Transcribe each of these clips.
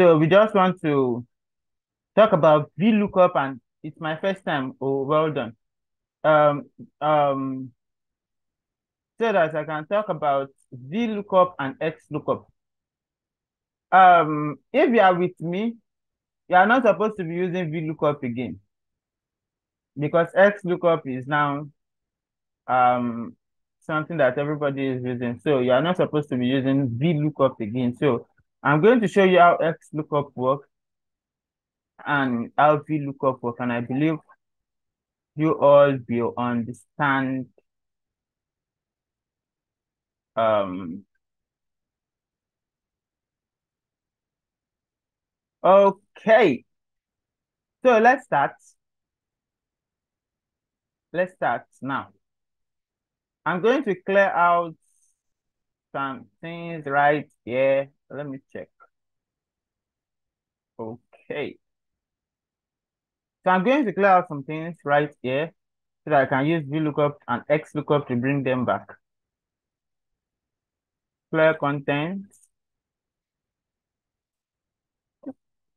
So we just want to talk about VLOOKUP, and it's my first time. Oh, well done. Um, um, so that I can talk about VLOOKUP and XLOOKUP. If you are with me, you are not supposed to be using VLOOKUP again because XLOOKUP is now um something that everybody is using. So you are not supposed to be using VLOOKUP again. So I'm going to show you how XLOOKUP works and how VLOOKUP works, and I believe you all will understand um okay. So let's start now. I'm going to clear out some things right here. Let me check. Okay. So I'm going to clear out some things right here so that I can use VLOOKUP and XLOOKUP to bring them back. Clear content.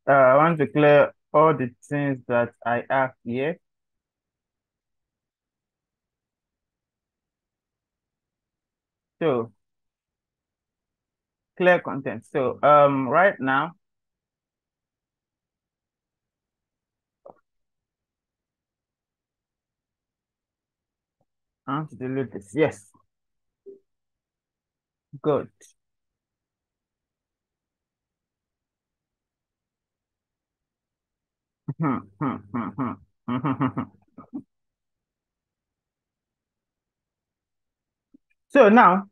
I want to clear all the things that I have here. So clear content. So right now, I want to delete this. Yes. Good. So now,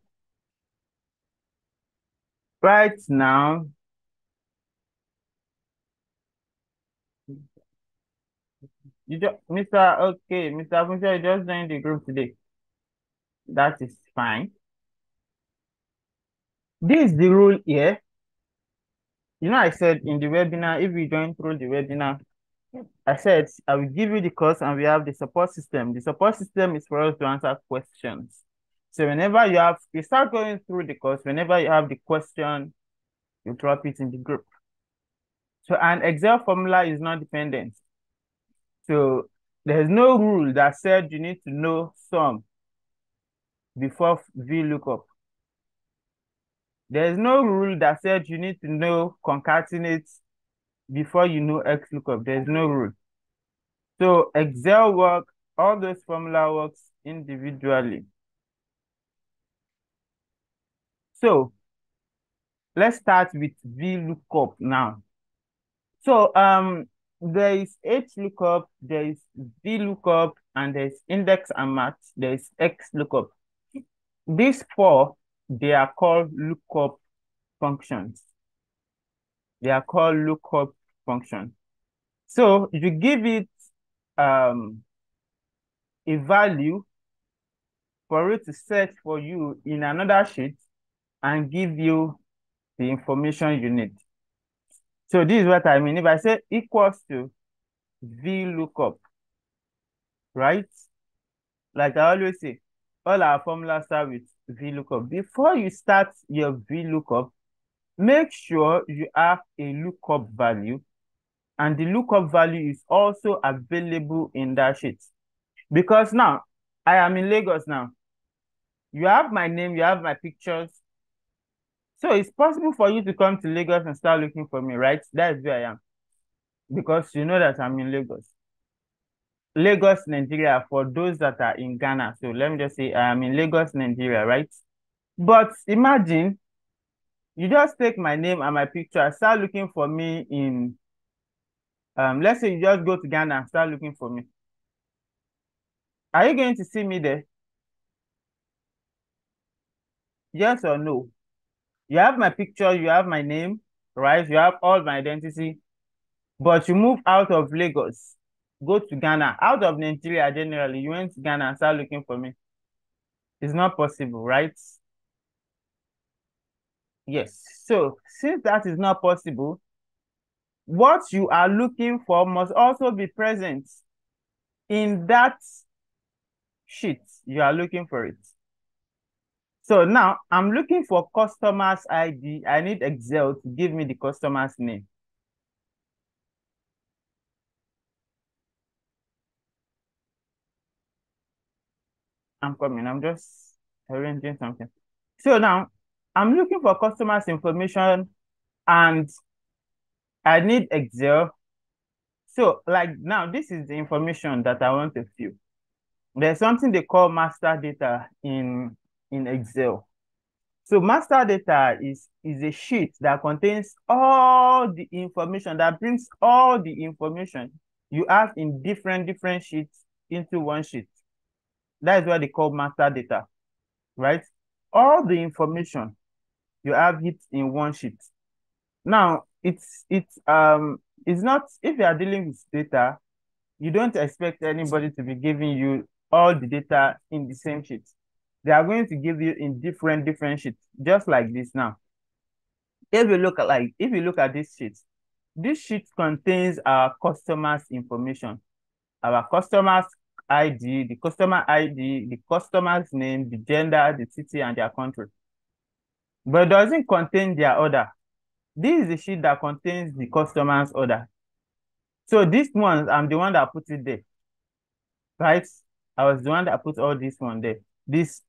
right now, you just, Mr. Funke, you just joined the group today. That is fine. This is the rule here. You know, I said in the webinar, if you join through the webinar, I said I will give you the course and we have the support system. The support system is for us to answer questions. So whenever you start going through the course, whenever you have the question, you drop it in the group. So an Excel formula is not dependent. So there's no rule that said you need to know sum before VLOOKUP. There's no rule that said you need to know concatenate before you know XLOOKUP. There's no rule. So Excel works, all those formula works individually. So let's start with VLOOKUP now. So there is HLOOKUP, there is VLOOKUP, and there's index and match, there is XLOOKUP. These four, they are called lookup functions. They are called lookup functions. So you give it a value for it to search for you in another sheet and give you the information you need. So this is what I mean. If I say equals to VLOOKUP, right? Like I always say, all our formulas start with VLOOKUP. Before you start your VLOOKUP, make sure you have a lookup value, and the lookup value is also available in that sheet. Because now, I am in Lagos now. You have my name, you have my pictures. So it's possible for you to come to Lagos and start looking for me, right? That's where I am. Because you know that I'm in Lagos. Lagos, Nigeria, for those that are in Ghana. So let me just say I am in Lagos, Nigeria, right? But imagine you just take my name and my picture, start looking for me in, let's say you just go to Ghana and start looking for me. Are you going to see me there? Yes or no? You have my picture, you have my name, right? You have all my identity, but you move out of Lagos, go to Ghana, out of Nigeria generally, you went to Ghana and start looking for me. It's not possible, right? Yes. So since that is not possible, what you are looking for must also be present in that sheet. You are looking for it. So now I'm looking for customer's ID. I need Excel to give me the customer's name. I'm coming. I'm just arranging something. So now I'm looking for customers' information and I need Excel. So like now, this is the information that I want to fill. There's something they call master data in Excel. So master data is a sheet that contains all the information, that brings all the information you have in different sheets into one sheet. That is what they call master data, right? All the information you have it in one sheet. Now it's not, if you are dealing with data, you don't expect anybody to be giving you all the data in the same sheet. They are going to give you in different sheets, just like this now. If you look at this sheet contains our customers' information, our customers' ID, the customer's name, the gender, the city, and their country. But it doesn't contain their order. This is the sheet that contains the customer's order. So this one, I'm the one that put it there, right? I was the one that put all this one there. This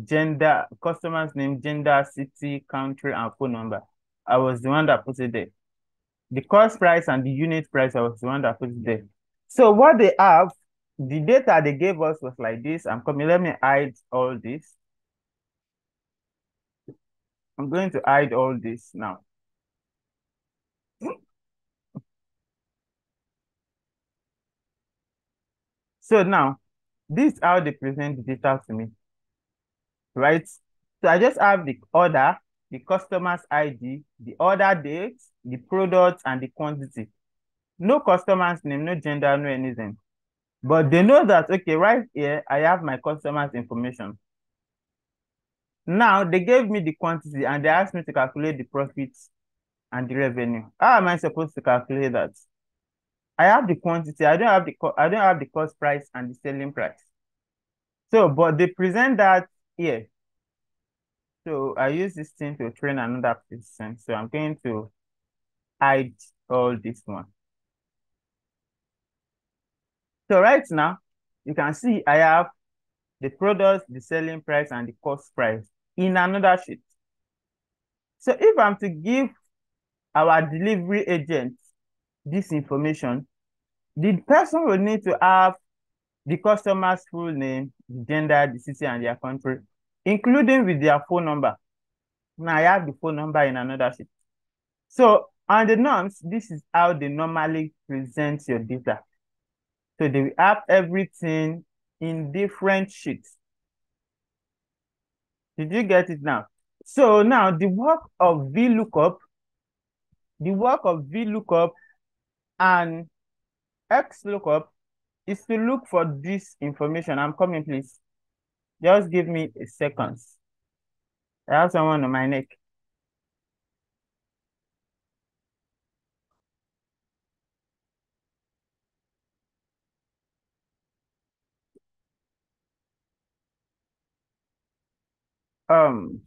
gender, customer's name, gender, city, country, and phone number. I was the one that put it there. The cost price and the unit price, I was the one that put it there. So what they have, the data they gave us was like this. I'm coming, let me hide all this. I'm going to hide all this now. So now, this is how they present the data to me, right? So I just have the order, the customer's ID, the order date, the product, and the quantity. No customer's name, no gender, no anything. But they know that, okay, right here, I have my customer's information. Now, they gave me the quantity and they asked me to calculate the profits and the revenue. How am I supposed to calculate that? I have the quantity, I don't have the cost price and the selling price. So, but they present that here. So I use this thing to train another person. So I'm going to hide all this one. So right now, you can see I have the product, the selling price, and the cost price in another sheet. So if I'm to give our delivery agent this information, the person will need to have the customer's full name, the gender, the city, and their country, including with their phone number. Now I have the phone number in another sheet. So on the norms, this is how they normally present your data. So they will have everything in different sheets. Did you get it now? So now the work of VLOOKUP and XLOOKUP is to look for this information. I'm coming, please. Just give me a second. I have someone on my neck. Um,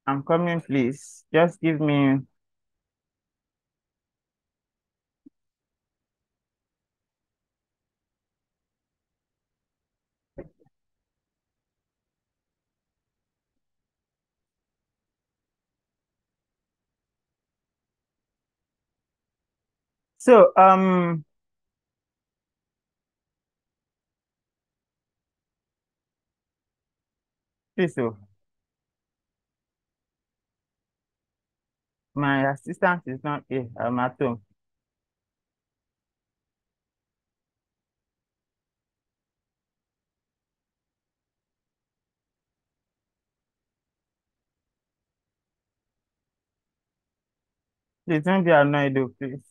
I'm coming, please. Just give me. So, please, so my assistant is not here. I'm at home. Please don't be annoyed, though, please.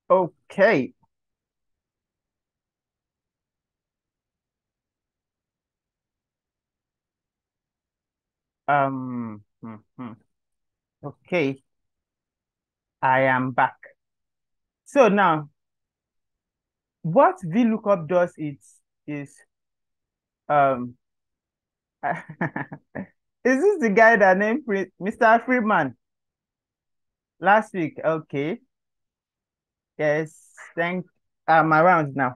Okay. Um, okay, I am back. So now, what VLOOKUP does is um, is this the guy that named Mr. Freeman last week? Okay, yes, thank. I'm around now.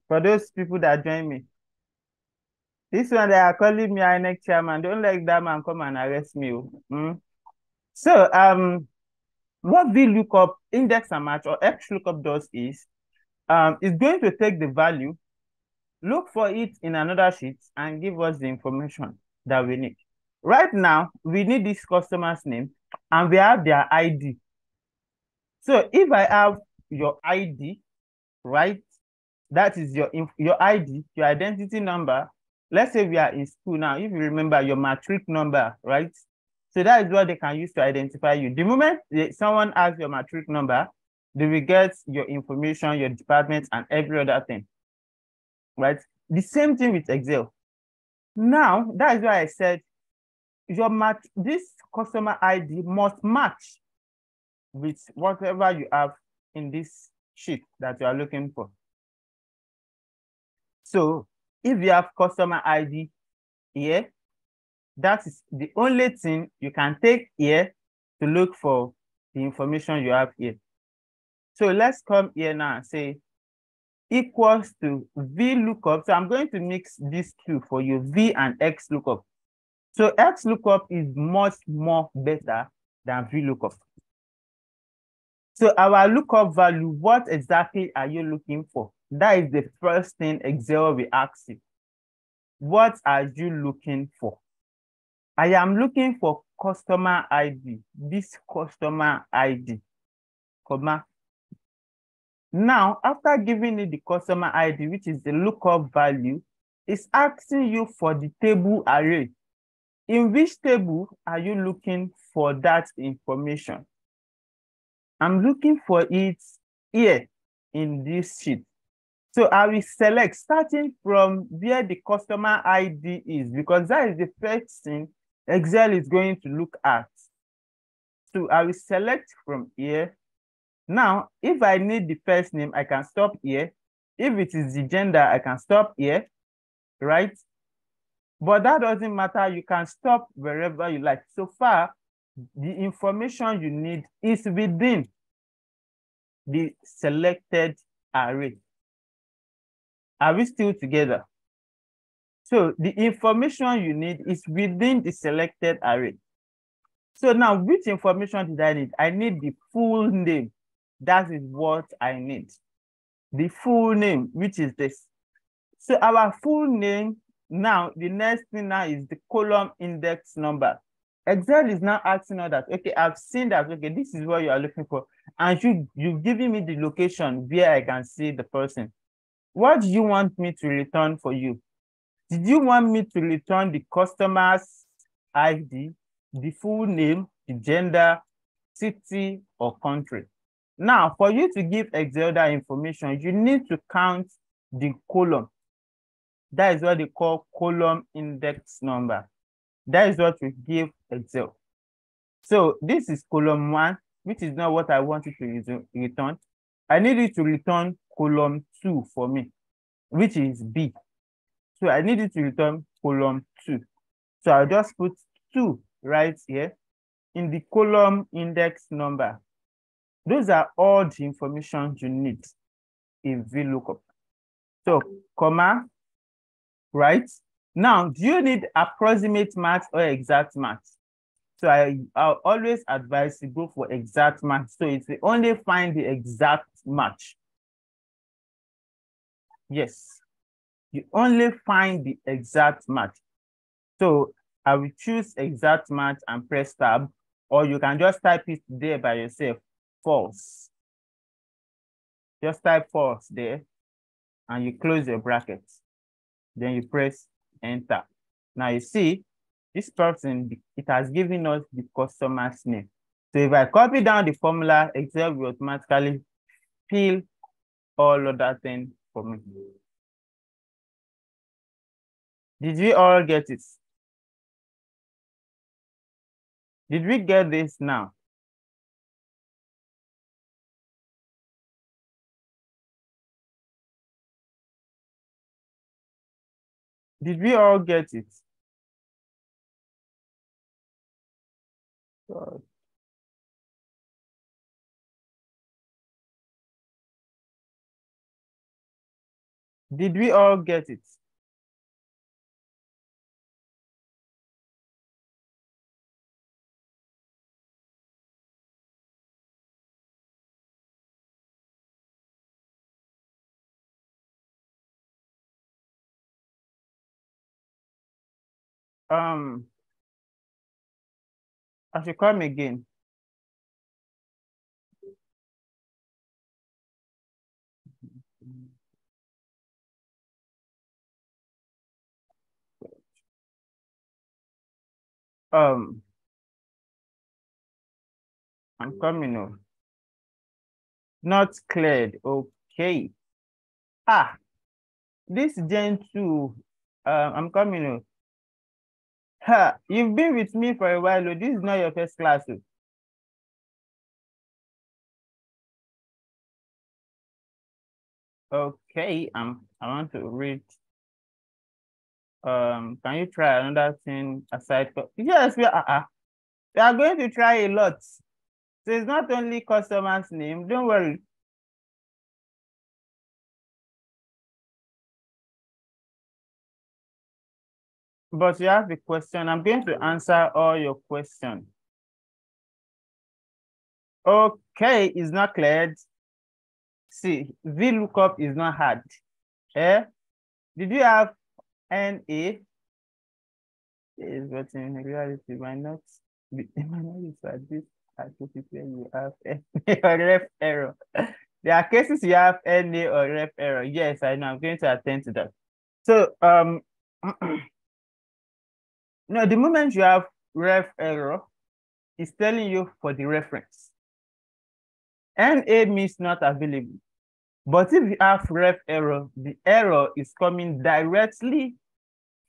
For those people that join me, this one they are calling me our next chairman. Don't let that man come and arrest me. So what VLOOKUP index and match or XLOOKUP does is going to take the value, look for it in another sheet, and give us the information that we need. Right now, we need this customer's name and we have their ID. So if I have your ID, right, that is your ID, your identity number. Let's say we are in school now. If you remember your matric number, right? So that is what they can use to identify you. The moment someone asks your matric number, they will get your information, your department, and every other thing, right? The same thing with Excel. Now, that is why I said this customer ID must match with whatever you have in this sheet that you are looking for. So if you have customer ID here, that is the only thing you can take here to look for the information you have here. So let's come here now and say equals to VLOOKUP. So I'm going to mix these two for you, V and XLOOKUP. So XLOOKUP is much more better than VLOOKUP. So our lookup value, what exactly are you looking for? That is the first thing Excel will ask you. What are you looking for? I am looking for customer ID, this customer ID, comma. Now, after giving it the customer ID, which is the lookup value, it's asking you for the table array. In which table are you looking for that information? I'm looking for it here in this sheet. So I will select starting from where the customer ID is, because that is the first thing Excel is going to look at. So I will select from here. Now, if I need the first name, I can stop here. If it is the gender, I can stop here, right? But that doesn't matter. You can stop wherever you like. So far, the information you need is within the selected array. Are we still together? So the information you need is within the selected array. So now, which information did I need? I need the full name. That is what I need. The full name, which is this. So our full name, now, the next thing now is the column index number. Excel is now asking us that, okay, I've seen that, okay, this is what you are looking for. And you've given me the location where I can see the person. What do you want me to return for you? Did you want me to return the customer's ID, the full name, the gender, city, or country? Now, for you to give Excel that information, you need to count the column. That is what they call column index number. That is what we give Excel. So this is column 1, which is not what I want you to return. I need you to return column 2 for me, which is B. So I need you to return column 2. So I'll just put 2 right here in the column index number. Those are all the information you need in VLOOKUP. So, comma, right? Now, do you need approximate match or exact match? So I'll always advise you go for exact match. So it will only find the exact match. Yes, you only find the exact match. So I will choose exact match and press tab, or you can just type it there by yourself, false. Just type false there and you close your brackets. Then you press enter. Now you see this person, it has given us the customer's name. So if I copy down the formula, Excel will automatically fill all other things for me. Did we all get it? Did we get this now? Did we all get it? God. Did we all get it? I should come again. I'm coming on. Not cleared. Okay. This Gen 2, I'm coming on. Ha, you've been with me for a while. This is not your first class. Okay, I want to read. Can you try another thing aside? Yes, we are going to try a lot. So it's not only customer's name, don't worry. But you have a question. I'm going to answer all your questions. Okay, it's not cleared. See, VLOOKUP is not hard. Eh? Did you have NA? Is but in reality might not be for this activity where you have NA or ref error. There are cases you have NA or ref error. Yes, I know. I'm going to attend to that. So no, the moment you have ref error, it's telling you for the reference. NA means not available. But if you have ref error, the error is coming directly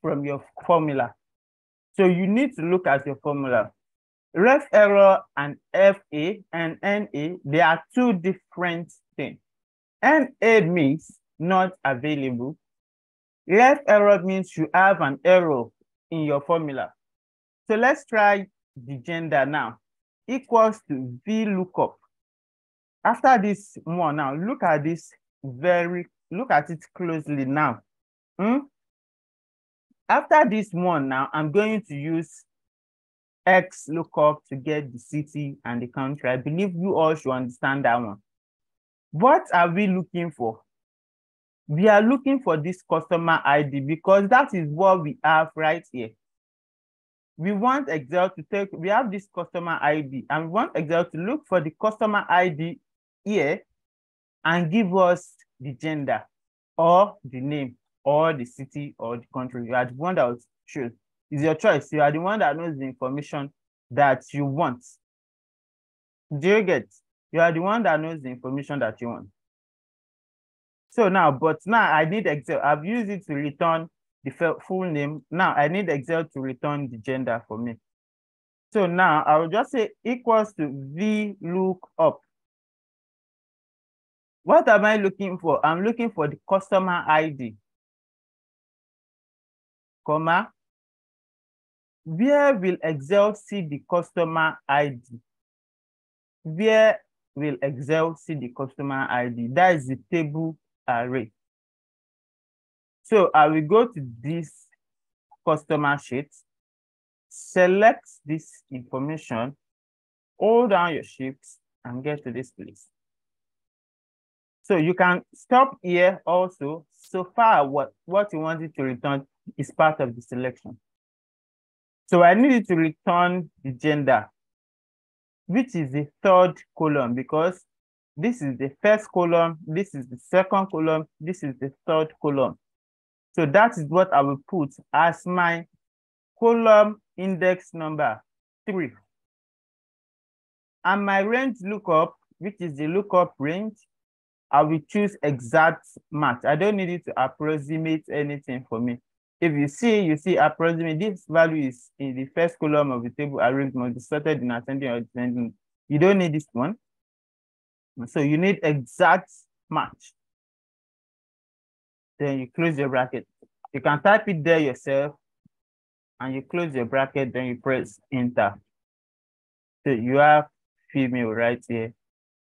from your formula. So you need to look at your formula. Ref error and FA and NA, they are two different things. NA means not available. Ref error means you have an error in your formula. So let's try the gender now. Equals to VLOOKUP. After this one now, look at this look at it closely now. After this one now, I'm going to use XLOOKUP to get the city and the country. I believe you all should understand that one. What are we looking for? We are looking for this customer ID because that is what we have right here. We want Excel to take, we have this customer ID and we want Excel to look for the customer ID here and give us the gender or the name or the city or the country. You are the one that will choose. It's your choice. You are the one that knows the information that you want. Do you get? You are the one that knows the information that you want. So now, but now I need Excel. I've used it to return the full name. Now I need Excel to return the gender for me. So now I will just say equals to VLOOKUP. What am I looking for? I'm looking for the customer ID, comma. Where will Excel see the customer ID? Where will Excel see the customer ID? That is the table array. So I will go to this customer sheet, select this information, hold down your shift and get to this place. So you can stop here also. So far, what you wanted to return is part of the selection. So I needed to return the gender, which is the third column, because this is the first column, this is the second column, this is the third column. So that is what I will put as my column index number 3. And my range lookup, which is the lookup range, I will choose exact match. I don't need it to approximate anything for me. If you see approximately this value is in the first column of the table arranged must be sorted in ascending or descending. You don't need this one. So you need exact match. Then you close your bracket. You can type it there yourself and you close your bracket, then you press enter. So you have female right here.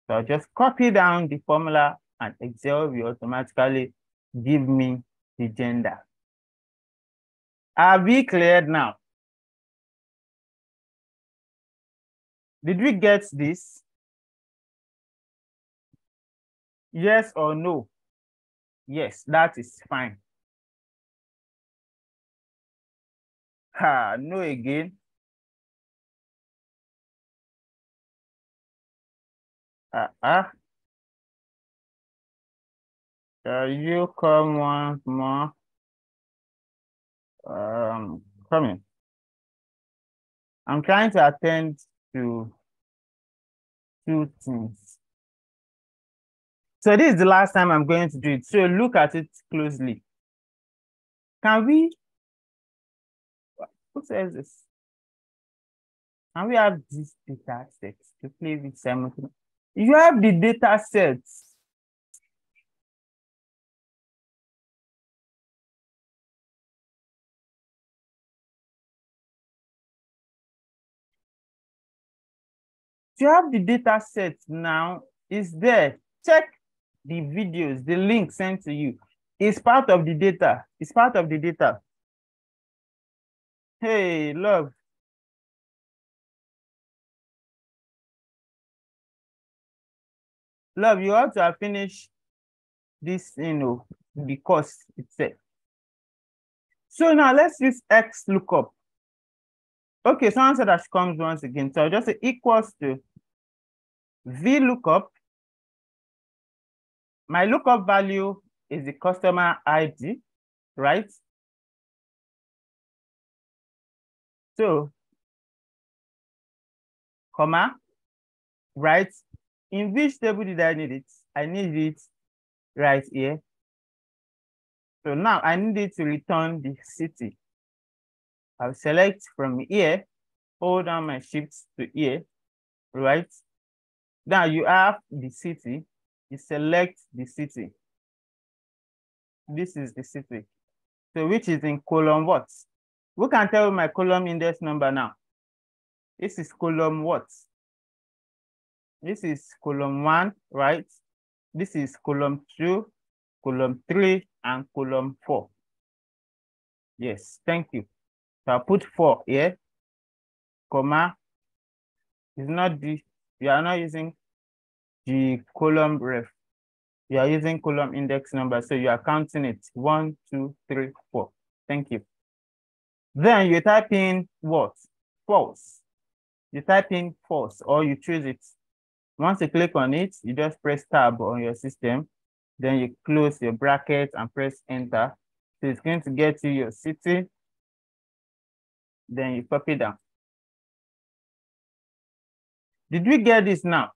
So I'll just copy down the formula and Excel will automatically give me the gender. Are we cleared now? Did we get this? Yes or no? Yes, that is fine. No again. You come once more. Come in. I'm trying to attend to two things. So this is the last time I'm going to do it. So look at it closely. Can we, who says this? Can we have this data set to play with simultaneously? You have the data sets. You have the data set now. It's there. Check the videos, the link sent to you. It's part of the data. It's part of the data. Hey, love. Love, you have to have finished this, the course itself. So now let's use Xlookup. Okay, so answer that comes once again. So I'll just say equals to Vlookup. My lookup value is the customer ID, right? So, comma, right? In which table did I need it? I need it right here. So now I need it to return the city. I'll select from here, hold down my shift to here, right? Now you have the city, you select the city. This is the city. So which is in column what? Who can tell my column index number now? This is column what? This is column 1, right? This is column 2, column 3, and column 4. Yes, thank you. So I'll put 4 here, comma. It's not the, you are not using the column ref. You are using column index number. So you are counting it 1, 2, 3, 4. Thank you. Then you type in what? False. You type in false or you choose it. Once you click on it, you just press tab on your system. Then you close your bracket and press enter. So it's going to get you your city. Then you copy down. Did we get this now?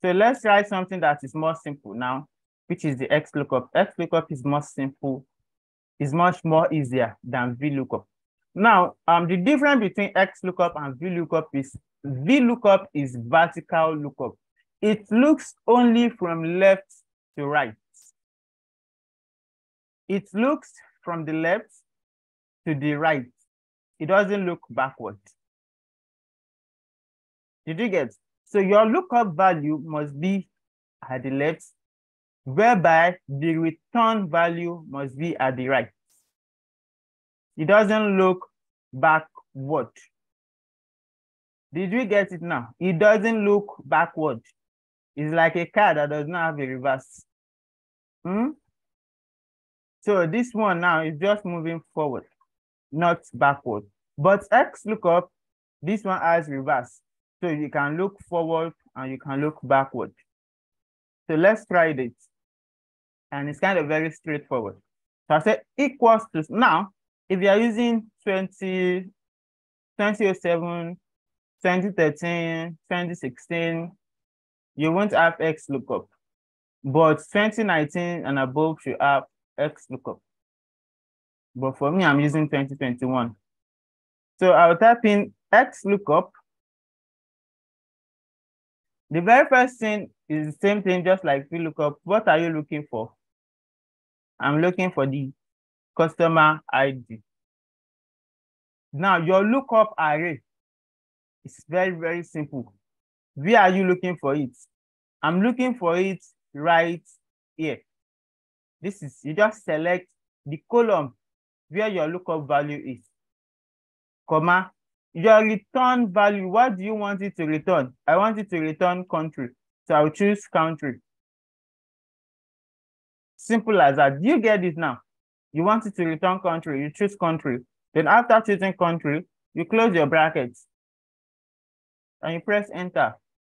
So let's try something that is more simple now, which is the Xlookup. Xlookup is more simple, is much more easier than Vlookup. Now, the difference between Xlookup and Vlookup is vertical lookup. It looks only from left to right. It looks from the left to the right. It doesn't look backward. Did you get? So your lookup value must be at the left, whereby the return value must be at the right. It doesn't look backward. Did we get it now? It doesn't look backward. It's like a car that does not have a reverse. So this one now is just moving forward, not backward. But Xlookup, this one has reverse. So you can look forward and you can look backward. So let's try it. And it's kind of very straightforward. So I say equals to, now, if you are using 2007, 2013, 2016, you won't have Xlookup. But 2019 and above should have Xlookup. but for me, I'm using 2021. So I'll type in XLOOKUP. The very first thing is the same thing, just like VLOOKUP. What are you looking for? I'm looking for the customer ID. Now, your lookup array is very, very simple. Where are you looking for it? I'm looking for it right here. This is, you just select the column where your lookup value is, comma, your return value. What do you want it to return? I want it to return country. So I'll choose country. Simple as that. Do you get it now? You want it to return country, you choose country. Then after choosing country, you close your brackets and you press enter.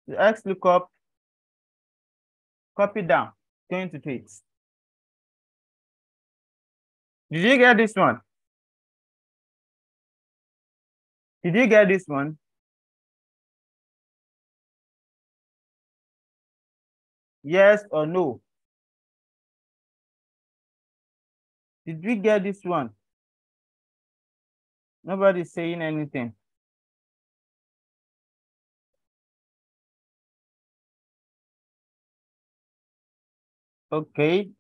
The XLOOKUP, copy down, go into it. Did you get this one? Did you get this one? Yes or no? Did we get this one? Nobody's saying anything. Okay.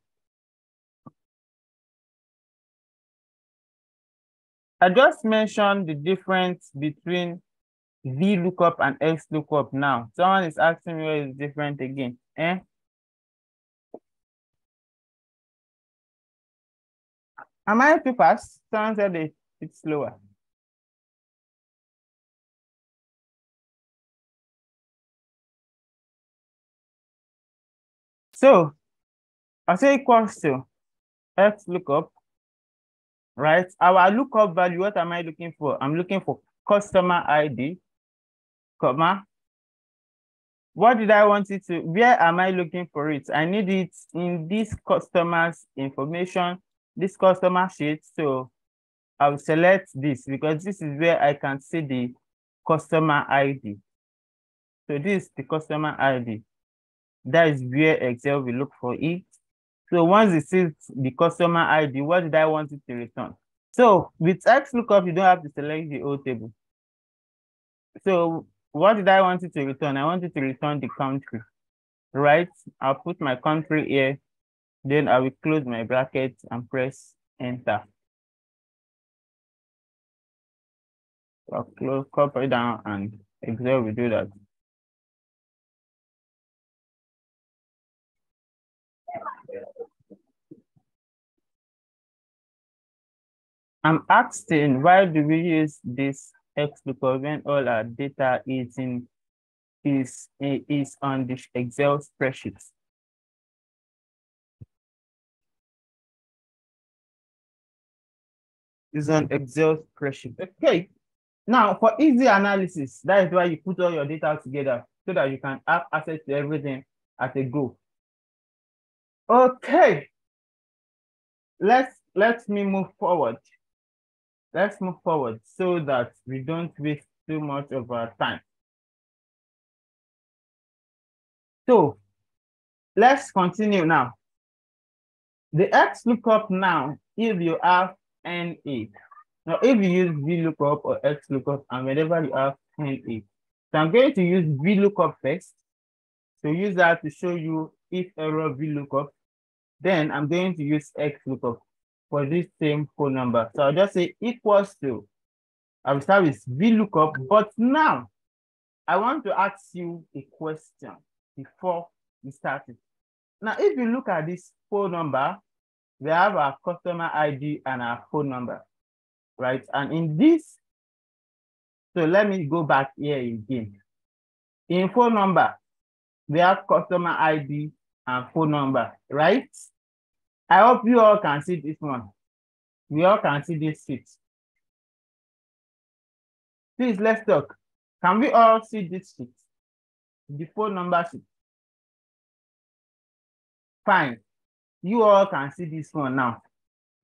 I just mentioned the difference between VLOOKUP and XLOOKUP now. Someone is asking me where is different again. Am I too fast? Someone said it's slower. So I say equals to XLOOKUP, right? Our lookup value, what am I looking for? I'm looking for customer ID, comma. What did I want it to? Where am I looking for it? I need it in this customer's information, this customer sheet. So I'll select this because this is where I can see the customer ID. So this is the customer ID. That is where Excel will look for it. So once it sees the customer ID, what did I want it to return? So with XLOOKUP, you don't have to select the whole table. So what did I want it to return? I want it to return the country, right? I'll put my country here. Then I will close my bracket and press enter. I'll close, copy down, and Excel will do that. I'm asking, why do we use this XLOOKUP when all our data is on the Excel spreadsheet? It's on Excel spreadsheet. Okay. Now, for easy analysis, that is why you put all your data together so that you can have access to everything at a go. Okay. Let me move forward. Let's move forward so that we don't waste too much of our time. So let's continue now. The XLOOKUP now, if you have NA. Now, if you use VLOOKUP or XLOOKUP and whenever you have NA. So I'm going to use VLOOKUP first. So use that to show you if error VLOOKUP. Then I'm going to use XLOOKUP for this same phone number. So I'll just say equals to, I will start with VLOOKUP, but now I want to ask you a question before we start it. Now, if you look at this phone number, we have our customer ID and our phone number, right? And in this, so let me go back here again. In phone number, we have customer ID and phone number, right? I hope you all can see this one. We all can see this sheet. Please, let's talk. Can we all see this sheet? The phone number sheet. Fine. You all can see this one now.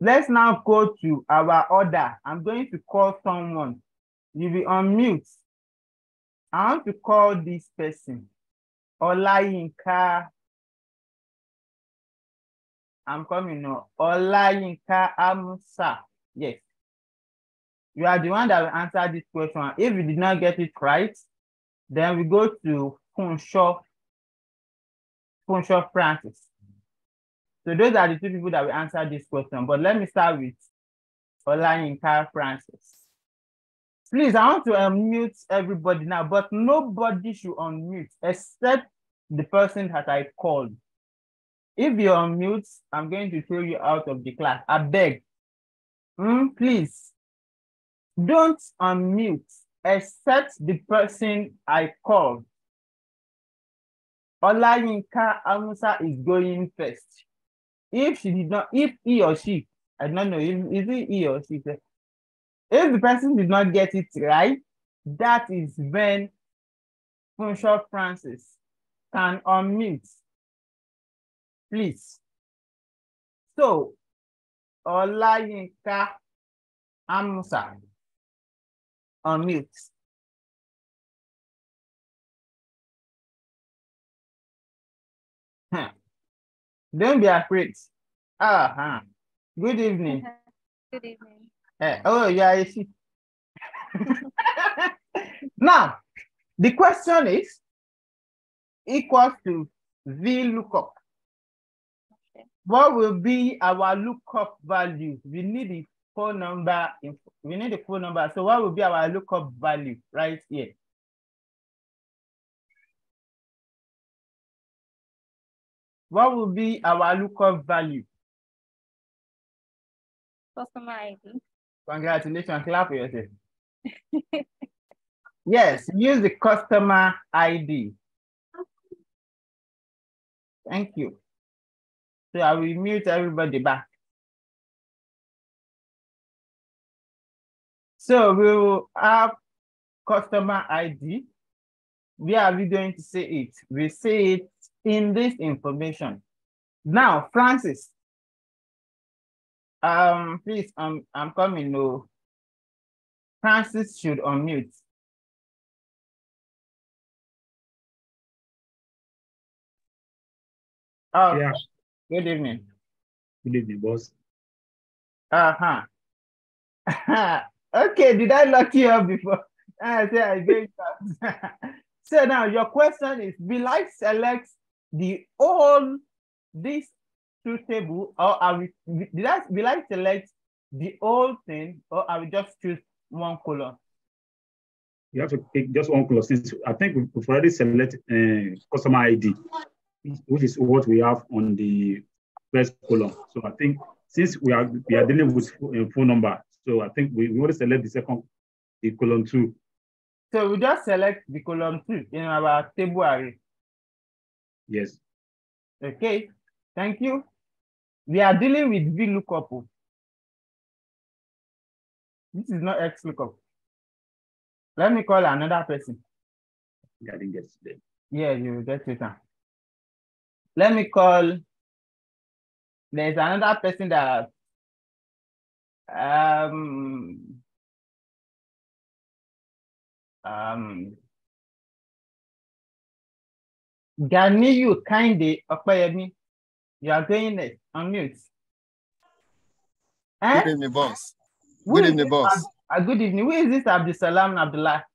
Let's now go to our order. I'm going to call someone. You'll be on mute. I want to call this person. Olayinka. I'm coming now. Olayinka Amusa. Yes. You are the one that will answer this question. If you did not get it right, then we go to Funshaw Francis. So those are the two people that will answer this question. But let me start with Olayinka Francis. Please, I want to unmute everybody now, but nobody should unmute except the person that I called. If you unmute, I'm going to throw you out of the class. I beg. Please, don't unmute except the person I called. Olayinka Amusa is going first. If he or she, I don't know, is it he or she? If the person did not get it right, that is when Funshaw Francis can unmute. Please. So, Olayinka Amusa, unmute. Don't be afraid. Good evening. Good evening. Oh, yeah, Now, the question is equals to Vlookup. Okay. What will be our lookup value? We need the phone number. So what will be our lookup value right here? What will be our lookup value? Customer ID. Congratulations, clap for yourself. Yes, use the customer ID. Thank you. So I will mute everybody back. So we will have customer ID. Where are we going to say it? We say it in this information. Now, Francis, please, I'm coming. No, Francis should unmute. Oh, yeah. Good evening. Good evening, boss. Okay, did I lock you up before? I say I gave you. So now your question is, will I select this two table, or will I select the whole thing, or I will just choose one column? You have to pick just one column. Since I think we've already selected customer ID, which is what we have on the first column. So I think since we are dealing with phone number, so I think we want to select the column 2. So we just select the column 2 in our table array. Yes. Okay, thank you. We are dealing with Vlookup. This is not Xlookup. Let me call another person. I didn't get it. Yeah, you will get it now. Let me call. There's another person that Ganiyu Kinde Opeyemi. You are going next. Unmute. Good evening, boss. Good evening, boss. Good evening. Who is this Abdusalam Abdullah?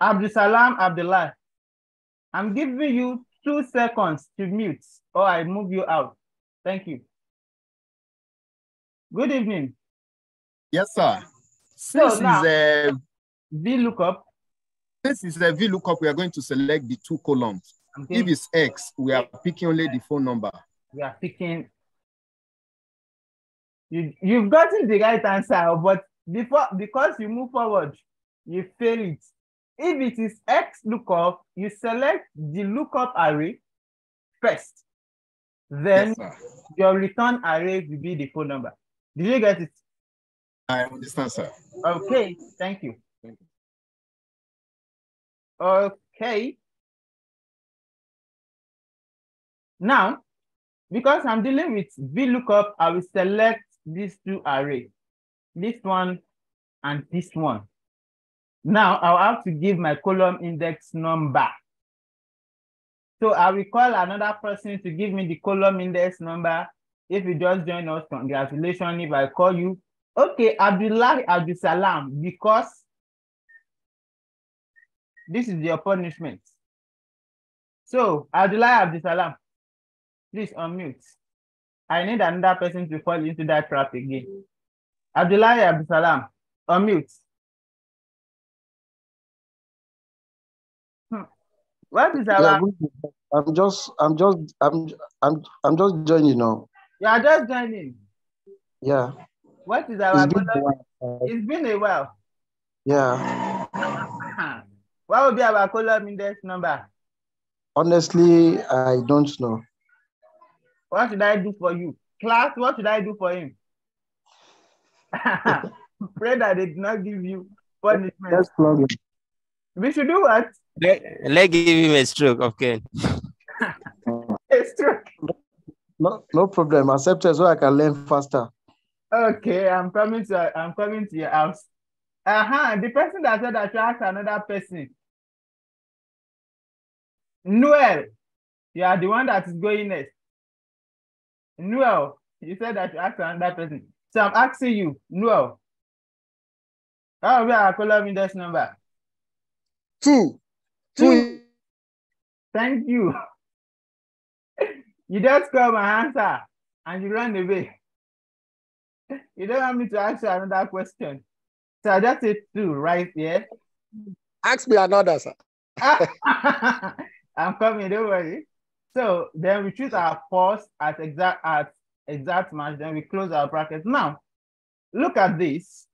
Abdusalam Abdullah. I'm giving you 2 seconds to mute, or I move you out. Thank you. Good evening. Yes, sir. So now, Vlookup. This is the Vlookup. We are going to select the 2 columns. Okay. If it's X, we are picking only the phone number. We are picking. You've gotten the right answer, but because you move forward, you fail it. If it is Xlookup, you select the lookup array first. Then yes, your return array will be the phone number. Did you get it? I understand, sir. Okay, thank you. Okay. Now, because I'm dealing with Vlookup, I will select these 2 arrays, this one and this one. Now, I'll have to give my column index number. So I will call another person to give me the column index number. If you just join us, congratulations. If I call you, okay, Abdullah Abdul Salam, because this is your punishment. So, Abdullah Abdul Salam, please unmute. I need another person to fall into that trap again. Abdullah Abdul Salam, unmute. What is our? Yeah, I'm just joining now. You are just joining. Yeah. What is our? It's been a while. Yeah. What will be our column index number? Honestly, I don't know. What should I do for you? Class, what should I do for him? Pray that they did not give you punishment. Let's plug it. We should do what? Let's give him a stroke, okay? A stroke. No problem. Accept it so I can learn faster. Okay, I'm coming to your house. The person that said that you ask another person. Noel, you are the one that is going next. Noel, you said that you asked another person. So I'm asking you, Noel. How will be our column index number? 2. Thank you. You just come and answer and you run away. You don't want me to ask you another question. So I just said 2 right here. Ask me another, sir. I'm coming, don't worry. So then we choose our pause at exact match, then we close our bracket. Now, look at this.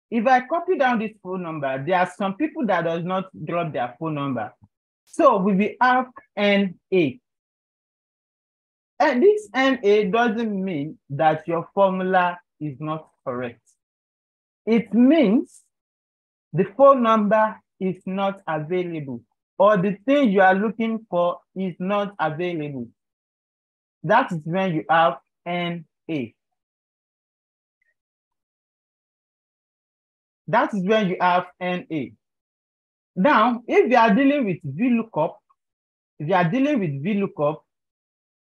If I copy down this phone number, there are some people that does not drop their phone number. So we will have NA. And this NA doesn't mean that your formula is not correct. It means the phone number is not available, or the thing you are looking for is not available. That is when you have NA. That is when you have NA. Now, if you are dealing with VLOOKUP,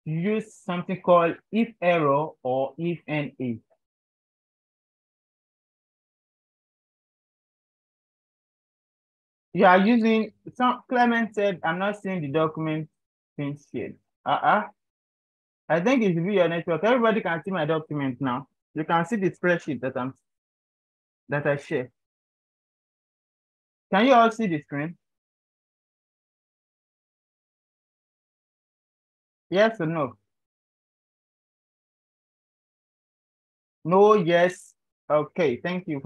use something called if error or if NA. You are using, Clement said, I'm not seeing the document being shared. I think it should be your network. Everybody can see my document now. You can see the spreadsheet that I share. Can you all see the screen? Yes or no? No, yes. Okay, thank you.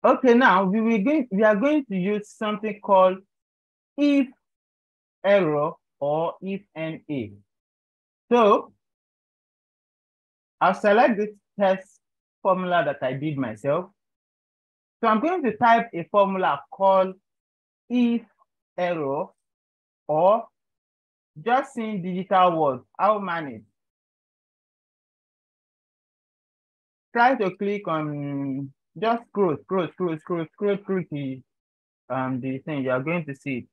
Okay, now we are going to use something called if error or if NA. So I'll select this test formula that I did myself. So I'm going to type a formula called if error, or just in digital words, I'll manage. Try to click on, just scroll through the thing. You are going to see it.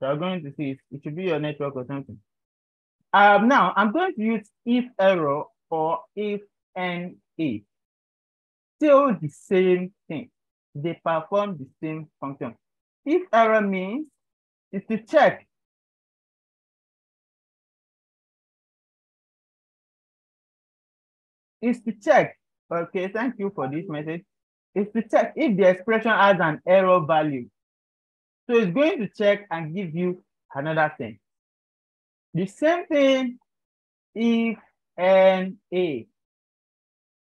You are going to see it. It should be your network or something. Now I'm going to use if error or if NA. Still the same thing. They perform the same function. If error means it's to check. It's to check. Okay, thank you for this message. It's to check if the expression has an error value. So it's going to check and give you another thing. The same thing if NA.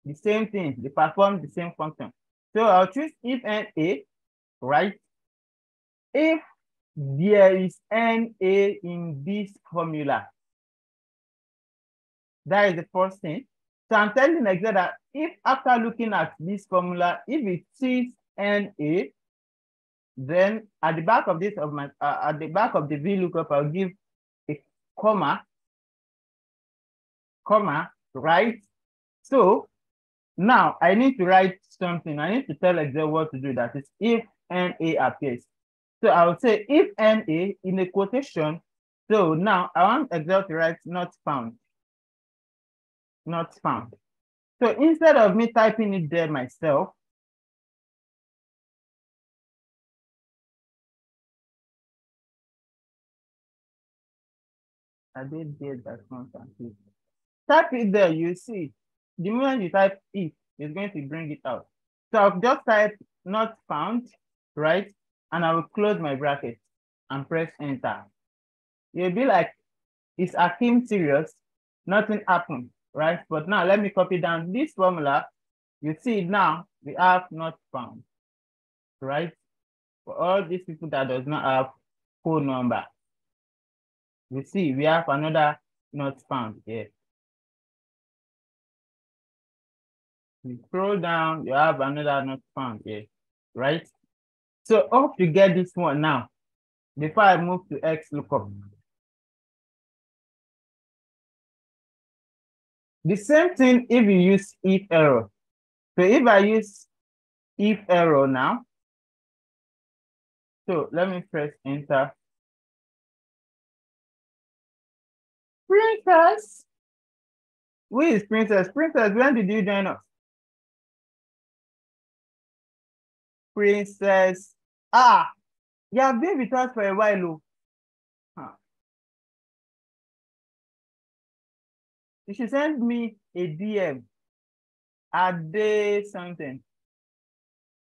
The same thing, they perform the same function. So I'll choose if NA, right? If there is NA in this formula, that is the first thing. So I'm telling Excel that if after looking at this formula, if it sees NA, then at the back of this at the back of the VLOOKUP, I'll give a comma, right? So now I need to write something. I need to tell Excel what to do. That is if NA appears. So I would say if NA in a quotation So now I want Excel to write not found. Not found. So instead of me typing it there myself, I did that constant. Type it there, you see. The moment you type if, it's going to bring it out. So I'll just type not found, right? And I will close my bracket and press enter. You'll be like, is Akim serious? Nothing happened, right? But now let me copy down this formula. You see now we have not found, right? For all these people that does not have phone number, you see we have another not found here. You scroll down, you have another not found here, right? So hope you get this one now before I move to XLOOKUP. The same thing if you use if error. So if I use if error now, so let me press enter. Princess, who is Princess? Princess, when did you join us? Princess, you have been with us for a while. You should send me a DM. Ade something.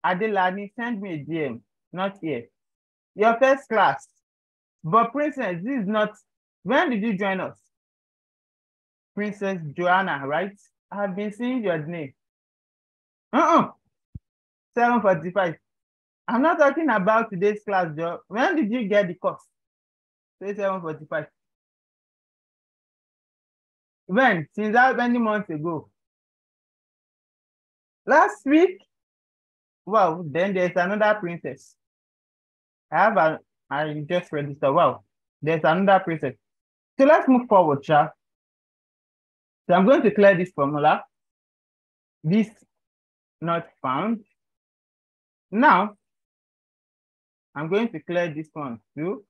Adelani, send me a DM. Not here. Your first class. But Princess, this is not. When did you join us? Princess Joanna, right? I have been seeing your name. 7:45. I'm not talking about today's class, Joe. When did you get the course? Say 7:45. When? Since how many months ago? Last week? Wow, then there's another Princess. I just registered. Wow, there's another Princess. So let's move forward, Sha. So I'm going to clear this formula. This not found. Now, I'm going to clear this one too.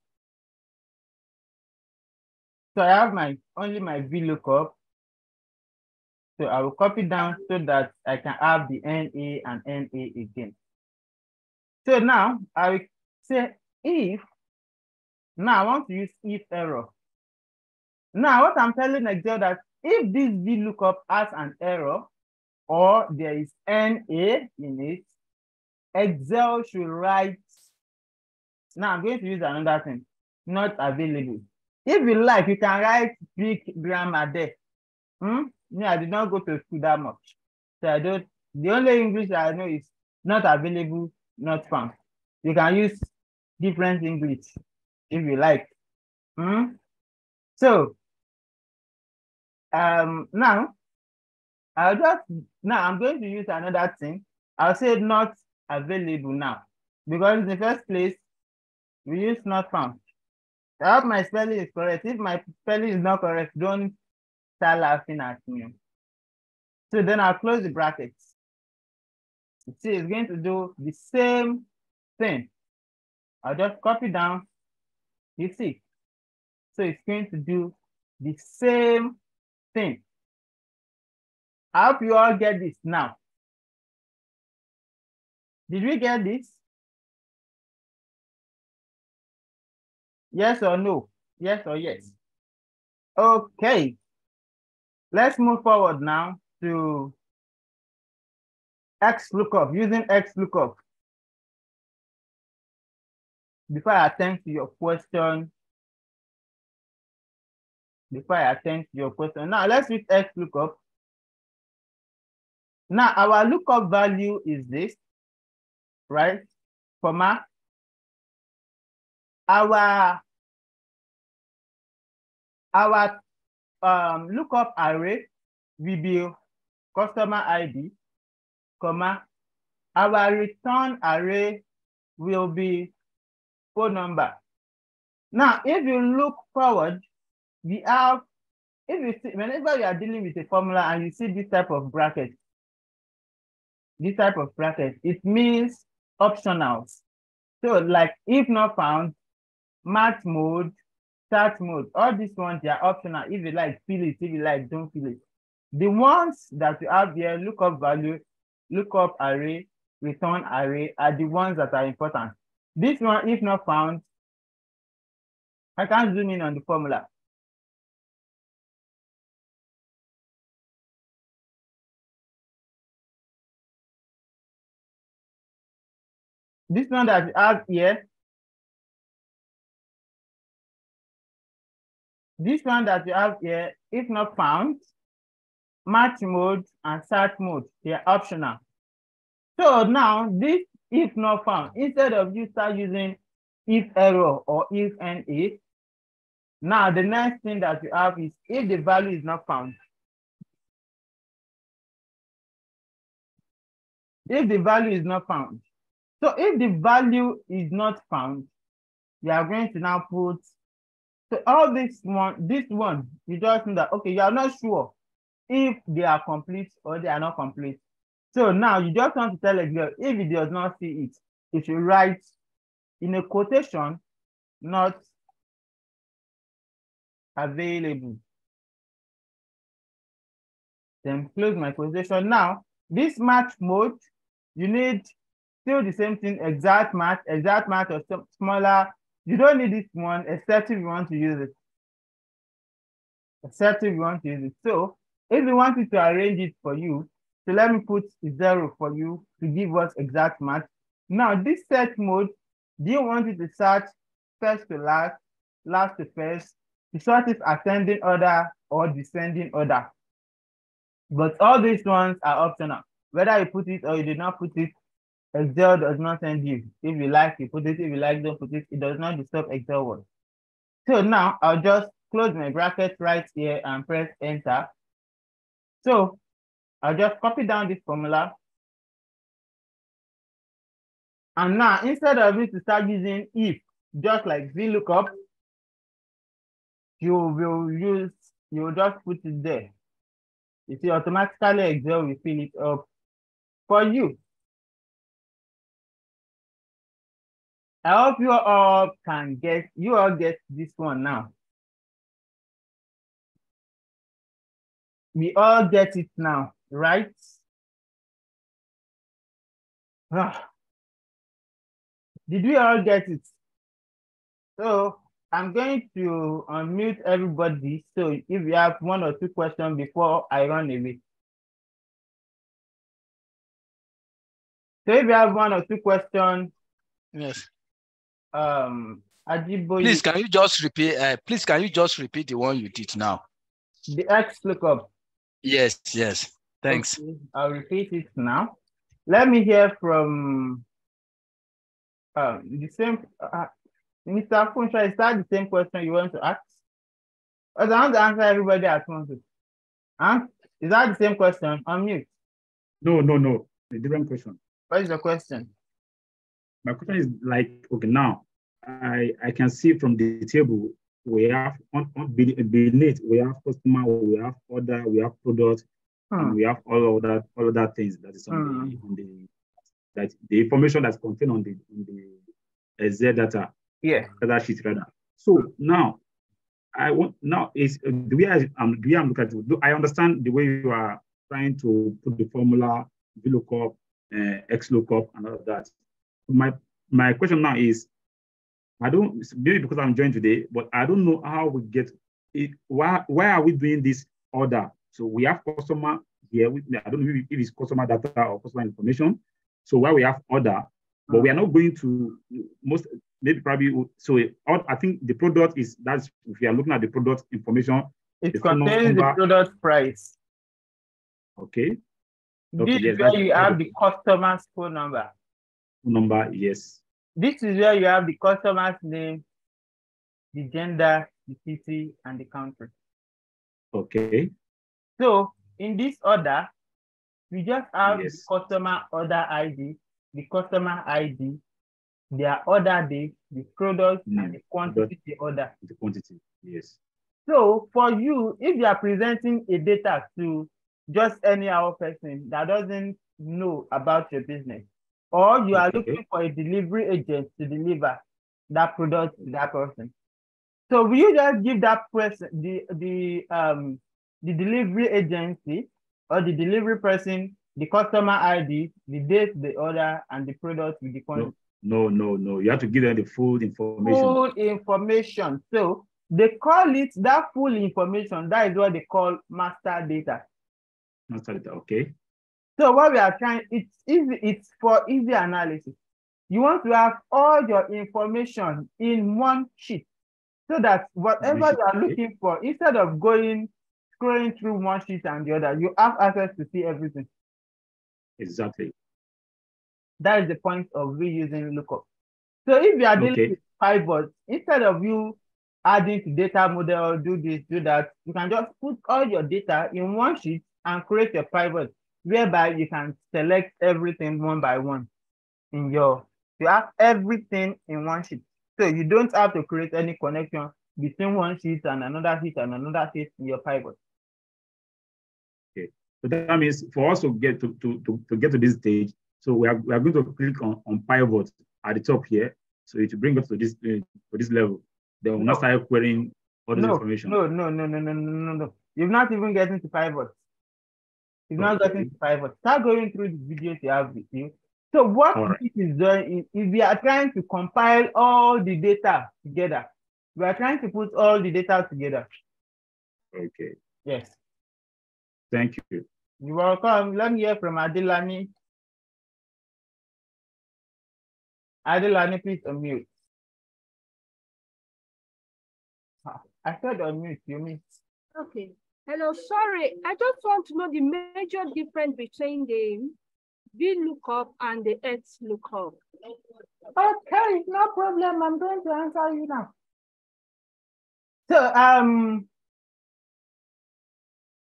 So I have only my VLOOKUP. So I will copy down so that I can have the NA and NA again. So now I will say if. Now I want to use if error. Now what I'm telling Excel that if this VLOOKUP has an error or there is NA in it, Excel should write. Now I'm going to use another thing, not available. If you like, you can write Greek grammar there. Me, I did not go to school that much. So I don't, the only English I know is not available, not found. You can use different English if you like. So now I'm going to use another thing. I'll say not available now. Because in the first place, we use not found. I hope my spelling is correct. If my spelling is not correct, don't start laughing at me. So then I'll close the brackets. You see, it's going to do the same thing. I'll just copy down. You see. So it's going to do the same thing. I hope you all get this now. Did we get this? Yes or no? Yes or yes? Okay. Let's move forward now to XLOOKUP, using XLOOKUP. Before I attend to your question, now let's use XLOOKUP. Now our lookup value is this, right? Comma. Our lookup array will be customer ID, comma. Our return array will be phone number. Now, if you look forward, we have, if you see, whenever you are dealing with a formula and you see this type of bracket, it means optionals. So like if not found, match mode, start mode. All these ones, they are optional. If you like, fill it. If you like, don't fill it. The ones that you have here, lookup value, lookup array, return array, are the ones that are important. This one, if not found, I can zoom in on the formula. This one that you have here, this one that you have here, if not found, match mode and search mode, they are optional. So now this if not found, instead of you start using if error or if NA, now the next thing that you have is if the value is not found. If the value is not found. So if the value is not found, you are going to now put, so all this one, you just know that, okay, you are not sure if they are complete or they are not complete. So now you just want to tell Excel, if it does not see it, it should write in a quotation, not available. Then close my quotation. Now, this match mode, you need still the same thing, exact match or smaller. You don't need this one except if you want to use it. Except if you want to use it. So if you want it to arrange it for you, so let me put 0 for you to give us exact match. Now this search mode, do you want it to search first to last, last to first? The sort is ascending order or descending order. But all these ones are optional. Whether you put it or you did not put it, Excel does not send you. If you like, you put it. If you like, don't put it. It does not disturb Excel work. So now I'll just close my bracket right here and press enter. So I'll just copy down this formula. And now instead of it to start using if, just like VLOOKUP, you will just put it there. You see, automatically Excel will fill it up for you. I hope you all get this one now. We all get it now, right? Did we all get it? So I'm going to unmute everybody. So if you have 1 or 2 questions before I run away. So if you have 1 or 2 questions. Yes. Ajiboye, Please, can you just repeat? Please, can you just repeat the one you did now? The XLOOKUP. Yes. Thanks. Okay, I'll repeat it now. Let me hear from the same Mr. Funsha. Is that the same question you want to ask? I want to answer everybody at once. Is that the same question? Unmute. No. A different question. What is the question? My question is like, okay, now I can see from the table we have beneath we have customer, we have order, we have product, and we have all of that things that is on the information that's contained on the Z data. Yeah. Data sheet rather. So now I want is the way I'm looking at it. I understand the way you are trying to put the formula VLOOKUP, XLOOKUP, and all of that. My question now is, I don't, maybe because I'm joined today, but I don't know how we get it. Why are we doing this order? So we have customer here. I don't know if it's customer data or customer information. So why we have order, but we are not going to I think the product that's if you are looking at the product information, it contains the product price. Okay. This is where you have the customer's phone number. Number, yes. This is where you have the customer's name, the gender, the city, and the country. Okay. So in this order, we just have the customer order ID, the customer ID, their order date, the product, and the quantity they order. The quantity, yes. So for you, if you are presenting a data to just any other person that doesn't know about your business, or you are looking for a delivery agent to deliver that product to that person, So will you just give that person, the delivery agency or the delivery person, the customer ID, the date, the order, and the product with the quantity? No. You have to give them the full information. Full information. So they call it that full information. That is what they call master data. Master data, okay. So what we are trying, it's easy, it's for easy analysis. You want to have all your information in one sheet so that whatever you are looking for, instead of scrolling through one sheet and the other, you have access to see everything. Exactly. That is the point of reusing lookup. So if you are dealing with pivots, instead of you adding to data model, do this, do that, you can just put all your data in one sheet and create a pivot, whereby you can select everything one by one you have everything in one sheet. So you don't have to create any connection between one sheet and another sheet and another sheet in your pivot. Okay. So that means for us to get to get to this stage, so we are going to click on pivot at the top here. So it will bring us to this level. Then we'll not start querying all this information. No. You're not even getting to pivot. You're not getting to pivot. Start going through the videos you have with you. So what this is doing is, if we are trying to compile all the data together, we are trying to put all the data together. Okay. Yes. Thank you. You're welcome. Let me hear from Adilani. Adilani, please unmute. I said unmute, you mean? Okay. Hello, sorry. I just want to know the major difference between the VLOOKUP and the XLOOKUP. Okay, no problem. I'm going to answer you now. So,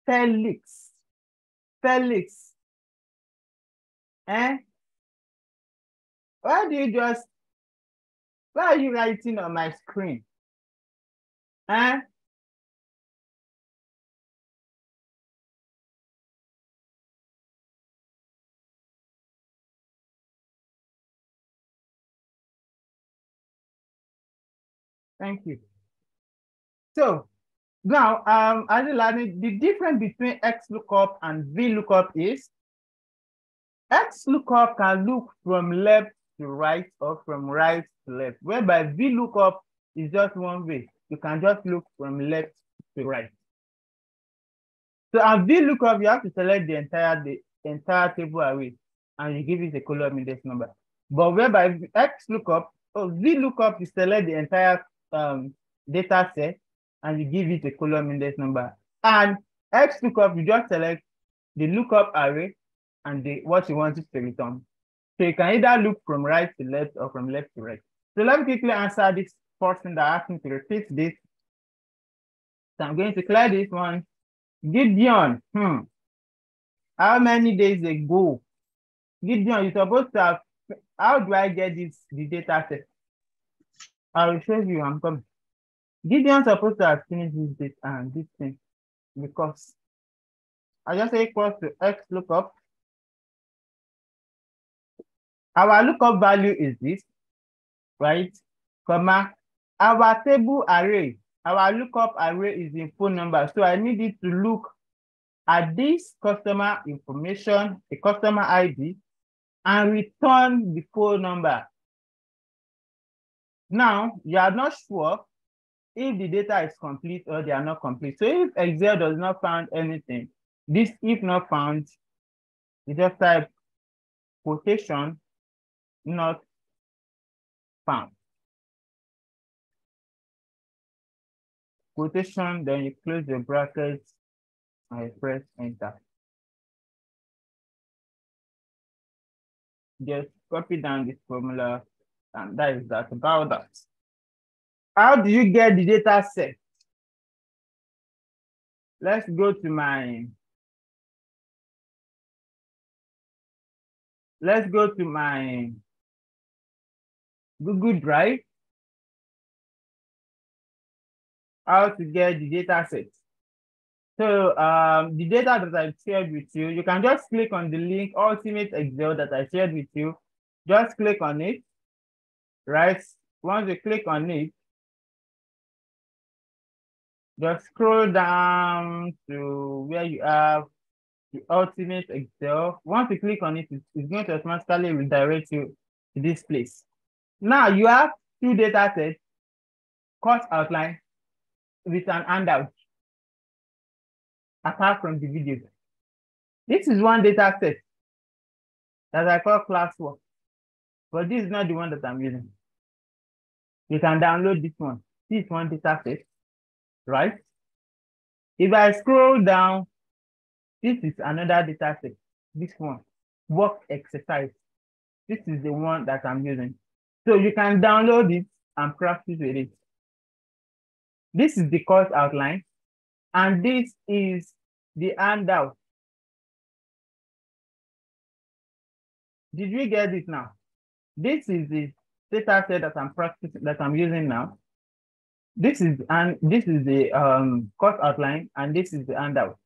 Felix, why are you writing on my screen? Thank you. So now, the difference between XLOOKUP and VLOOKUP is XLOOKUP can look from left to right or from right to left, whereby VLOOKUP is just one way. You can just look from left to right. So on VLOOKUP, you have to select the entire table array and you give it a column index number. But whereby XLOOKUP or VLOOKUP, you select the entire data set and you give it a column index number. And XLOOKUP, you just select the lookup array and what you want it to return. So you can either look from right to left or from left to right. So let me quickly answer this person that asked me to repeat this. So I'm going to clear this one. Gideon, how many days ago? Gideon, you're supposed to have, how do I get the data set? I will show you, I'm coming. Gideon's supposed to have finished this thing because I just say equals to XLOOKUP. Our lookup value is this, right? Comma, our table array, our lookup array is in phone number. So I need it to look at this customer information, the customer ID, and return the phone number. Now, you are not sure if the data is complete or they are not complete. So if Excel does not find anything, this if not found, you just type quotation not found. Quotation, then you close the brackets and you press enter. Just copy down this formula, and that is that about that. How do you get the data set? Let's go to my Google Drive. How to get the data set. So the data that I shared with you, you can just click on the link Ultimate Excel that I shared with you. Just click on it, right? Once you click on it, Just scroll down to where you have the ultimate Excel. Once you click on it, it's going to automatically redirect you to this place. Now you have two data sets, course outline with an handout apart from the video. This is one data set that I call classwork, but this is not the one that I'm using. You can download this one. This one data set, right? If I scroll down, this is another data set. This one, work exercise. This is the one that I'm using. So you can download it and practice with it. This is the course outline, and this is the handout. Did we get it now? This is the data set that I'm practicing, that I'm using now. This is the course outline, and this is the handout.